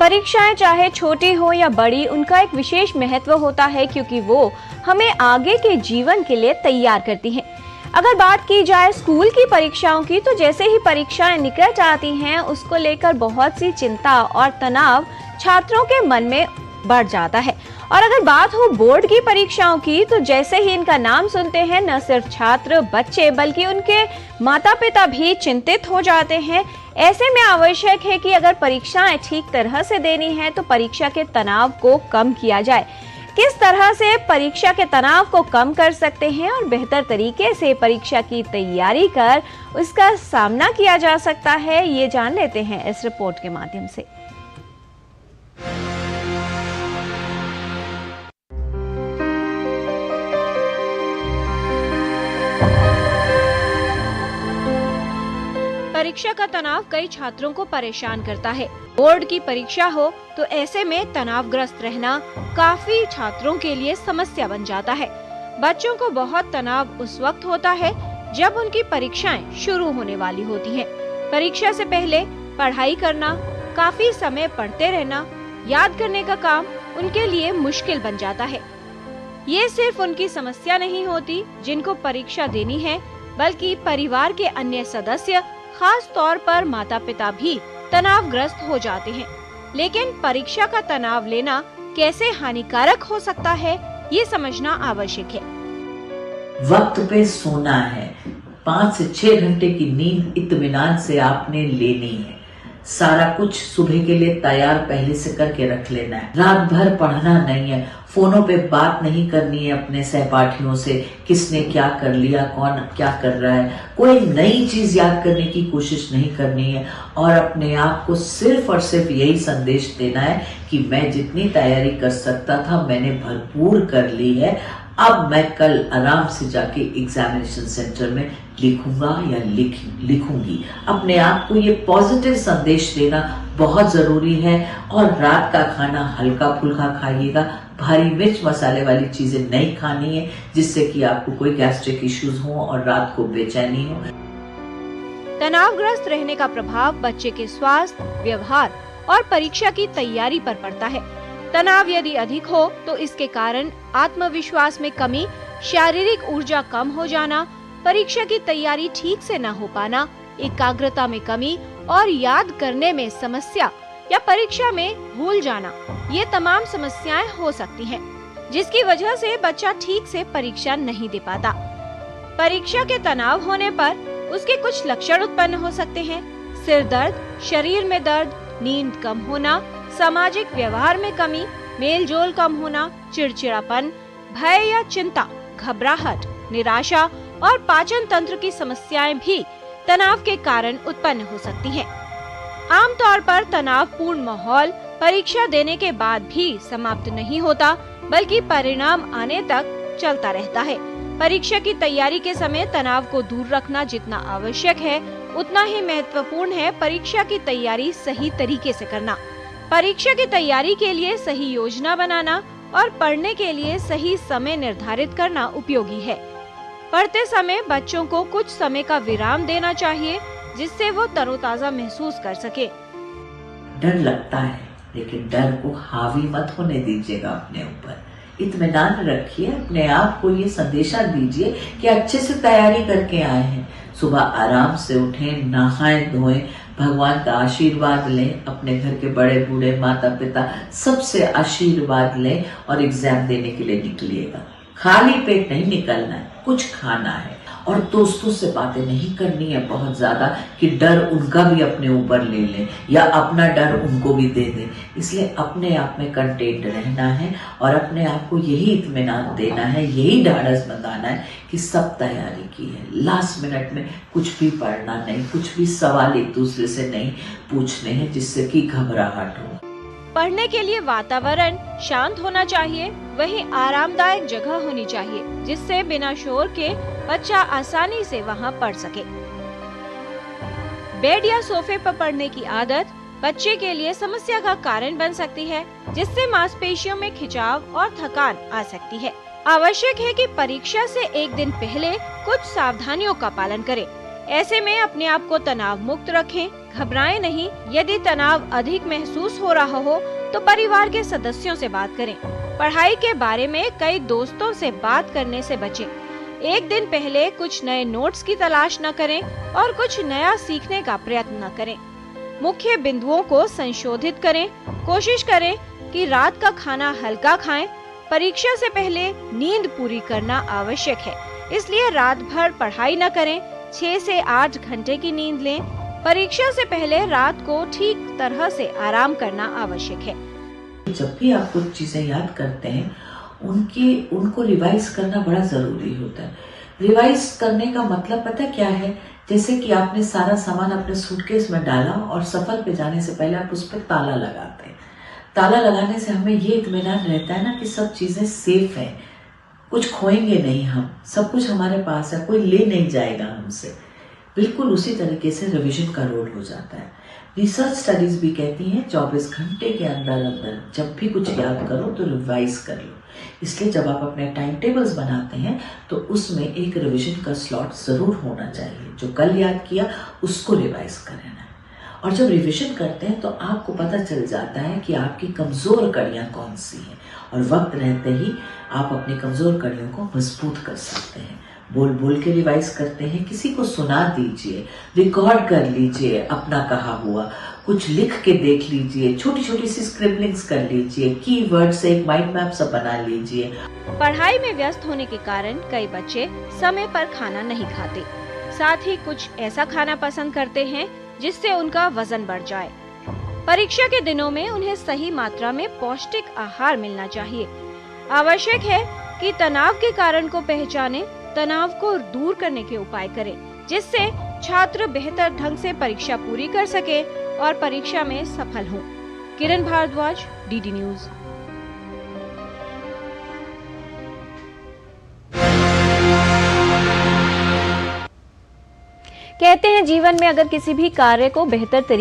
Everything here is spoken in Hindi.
परीक्षाएं चाहे छोटी हो या बड़ी, उनका एक विशेष महत्व होता है क्योंकि वो हमें आगे के जीवन के लिए तैयार करती हैं। अगर बात की जाए स्कूल की परीक्षाओं की, तो जैसे ही परीक्षाएं निकट आती हैं, उसको लेकर बहुत सी चिंता और तनाव छात्रों के मन में बढ़ जाता है। और अगर बात हो बोर्ड की परीक्षाओं की, तो जैसे ही इनका नाम सुनते हैं, न सिर्फ छात्र बच्चे बल्कि उनके माता पिता भी चिंतित हो जाते हैं। ऐसे में आवश्यक है कि अगर परीक्षाएं ठीक तरह से देनी है तो परीक्षा के तनाव को कम किया जाए। किस तरह से परीक्षा के तनाव को कम कर सकते हैं और बेहतर तरीके से परीक्षा की तैयारी कर उसका सामना किया जा सकता है, ये जान लेते हैं इस रिपोर्ट के माध्यम से। परीक्षा का तनाव कई छात्रों को परेशान करता है। बोर्ड की परीक्षा हो तो ऐसे में तनावग्रस्त रहना काफी छात्रों के लिए समस्या बन जाता है। बच्चों को बहुत तनाव उस वक्त होता है जब उनकी परीक्षाएं शुरू होने वाली होती हैं। परीक्षा से पहले पढ़ाई करना, काफी समय पढ़ते रहना, याद करने का काम उनके लिए मुश्किल बन जाता है। ये सिर्फ उनकी समस्या नहीं होती जिनको परीक्षा देनी है, बल्कि परिवार के अन्य सदस्य, खास तौर पर माता पिता भी तनावग्रस्त हो जाते हैं। लेकिन परीक्षा का तनाव लेना कैसे हानिकारक हो सकता है, ये समझना आवश्यक है। वक्त पे सोना है, 5 से 6 घंटे की नींद इत्मीनान से आपने लेनी है। सारा कुछ सुबह के लिए तैयार पहले से करके रख लेना है। रात भर पढ़ना नहीं है, फोनों पे बात नहीं करनी है अपने सहपाठियों से, किसने क्या कर लिया, कौन क्या कर रहा है, कोई नई चीज याद करने की कोशिश नहीं करनी है। और अपने आप को सिर्फ और सिर्फ यही संदेश देना है कि मैं जितनी तैयारी कर सकता था मैंने भरपूर कर ली है, अब मैं कल आराम से जाके एग्जामिनेशन सेंटर में लिखूंगा या लिखूंगी। अपने आप को ये पॉजिटिव संदेश देना बहुत जरूरी है। और रात का खाना हल्का फुल्का खाइएगा, भारी मिर्च मसाले वाली चीजें नहीं खानी है जिससे कि आपको कोई गैस्ट्रिक इश्यूज हो और रात को बेचैनी हो। तनावग्रस्त रहने का प्रभाव बच्चे के स्वास्थ्य, व्यवहार और परीक्षा की तैयारी पर पड़ता है। तनाव यदि अधिक हो तो इसके कारण आत्मविश्वास में कमी, शारीरिक ऊर्जा कम हो जाना, परीक्षा की तैयारी ठीक से न हो पाना, एकाग्रता में कमी और याद करने में समस्या या परीक्षा में भूल जाना, ये तमाम समस्याएं हो सकती हैं, जिसकी वजह से बच्चा ठीक से परीक्षा नहीं दे पाता। परीक्षा के तनाव होने पर उसके कुछ लक्षण उत्पन्न हो सकते हैं। सिर दर्द, शरीर में दर्द, नींद कम होना, सामाजिक व्यवहार में कमी, मेलजोल कम होना, चिड़चिड़ापन, भय या चिंता, घबराहट, निराशा और पाचन तंत्र की समस्याएं भी तनाव के कारण उत्पन्न हो सकती हैं। आमतौर पर तनावपूर्ण माहौल परीक्षा देने के बाद भी समाप्त नहीं होता, बल्कि परिणाम आने तक चलता रहता है। परीक्षा की तैयारी के समय तनाव को दूर रखना जितना आवश्यक है, उतना ही महत्वपूर्ण है परीक्षा की तैयारी सही तरीके से करना। परीक्षा की तैयारी के लिए सही योजना बनाना और पढ़ने के लिए सही समय निर्धारित करना उपयोगी है। पढ़ते समय बच्चों को कुछ समय का विराम देना चाहिए, जिससे वो तरोताजा महसूस कर सके। डर लगता है, लेकिन डर को हावी मत होने दीजिएगा अपने ऊपर। इत्मीनान रखिए, अपने आप को ये संदेशा दीजिए कि अच्छे से तैयारी करके आए हैं। सुबह आराम से उठें, नहाएं धोएं, भगवान का आशीर्वाद लें, अपने घर के बड़े बूढ़े माता पिता सबसे आशीर्वाद लें और एग्जाम देने के लिए निकलिएगा। खाली पेट नहीं निकलना है, कुछ खाना है। और दोस्तों से बातें नहीं करनी है बहुत ज्यादा कि डर उनका भी अपने ऊपर ले लें या अपना डर उनको भी दे दें। इसलिए अपने आप में कंटेंट रहना है और अपने आप को यही इत्मीनान देना है, यही ढाढ़स बताना है कि सब तैयारी की है। लास्ट मिनट में कुछ भी पढ़ना नहीं, कुछ भी सवाल एक दूसरे से नहीं पूछने हैं जिससे कि घबराहट हो। पढ़ने के लिए वातावरण शांत होना चाहिए, वहीं आरामदायक जगह होनी चाहिए जिससे बिना शोर के बच्चा आसानी से वहां पढ़ सके। बेड या सोफे पर पढ़ने की आदत बच्चे के लिए समस्या का कारण बन सकती है, जिससे मांसपेशियों में खिंचाव और थकान आ सकती है। आवश्यक है कि परीक्षा से एक दिन पहले कुछ सावधानियों का पालन करें। ऐसे में अपने आप को तनाव मुक्त रखें, घबराएं नहीं। यदि तनाव अधिक महसूस हो रहा हो तो परिवार के सदस्यों से बात करें। पढ़ाई के बारे में कई दोस्तों से बात करने से बचें। एक दिन पहले कुछ नए नोट्स की तलाश न करें और कुछ नया सीखने का प्रयत्न न करें। मुख्य बिंदुओं को संशोधित करें। कोशिश करें कि रात का खाना हल्का खाएं। परीक्षा से पहले नींद पूरी करना आवश्यक है, इसलिए रात भर पढ़ाई न करें। 6 से 8 घंटे की नींद लें। परीक्षा से पहले रात को ठीक तरह से आराम करना आवश्यक है। जब भी आप कुछ चीजें याद करते हैं उनको रिवाइज करना बड़ा जरूरी होता है। रिवाइज करने का मतलब पता क्या है? जैसे कि आपने सारा सामान अपने सूटकेस में डाला और सफर पे जाने से पहले आप उस पर ताला लगाते हैं। ताला लगाने से हमें ये इत्मीनान रहता है ना कि सब चीजें सेफ हैं, कुछ खोएंगे नहीं, हम सब कुछ हमारे पास है, कोई ले नहीं जाएगा हमसे। बिल्कुल उसी तरीके से रिवीजन का रोल हो जाता है। रिसर्च स्टडीज भी कहती हैं 24 घंटे के अंदर अंदर जब भी कुछ याद करो तो रिवाइज कर लो। इसलिए जब आप अपने टाइम टेबल्स बनाते हैं तो उसमें एक रिवीजन का स्लॉट जरूर होना चाहिए। जो कल याद किया उसको रिवाइज करना है। और जब रिवीजन करते हैं तो आपको पता चल जाता है कि आपकी कमजोर कड़ियां कौन सी हैं, और वक्त रहते ही आप अपनी कमजोर कड़ियों को मजबूत कर सकते हैं। बोल बोल के रिवाइज करते हैं, किसी को सुना दीजिए, रिकॉर्ड कर लीजिए अपना कहा हुआ, कुछ लिख के देख लीजिए, छोटी छोटी सी स्क्रिबलिंग्स कर लीजिए, कीवर्ड से एक माइंड मैप सब बना लीजिए। पढ़ाई में व्यस्त होने के कारण कई बच्चे समय पर खाना नहीं खाते, साथ ही कुछ ऐसा खाना पसंद करते हैं जिससे उनका वजन बढ़ जाए। परीक्षा के दिनों में उन्हें सही मात्रा में पौष्टिक आहार मिलना चाहिए। आवश्यक है कि तनाव के कारण को पहचानें, तनाव को दूर करने के उपाय करें, जिससे छात्र बेहतर ढंग से परीक्षा पूरी कर सके और परीक्षा में सफल हों। किरण भारद्वाज, डीडी न्यूज। कहते हैं जीवन में अगर किसी भी कार्य को बेहतर तरीके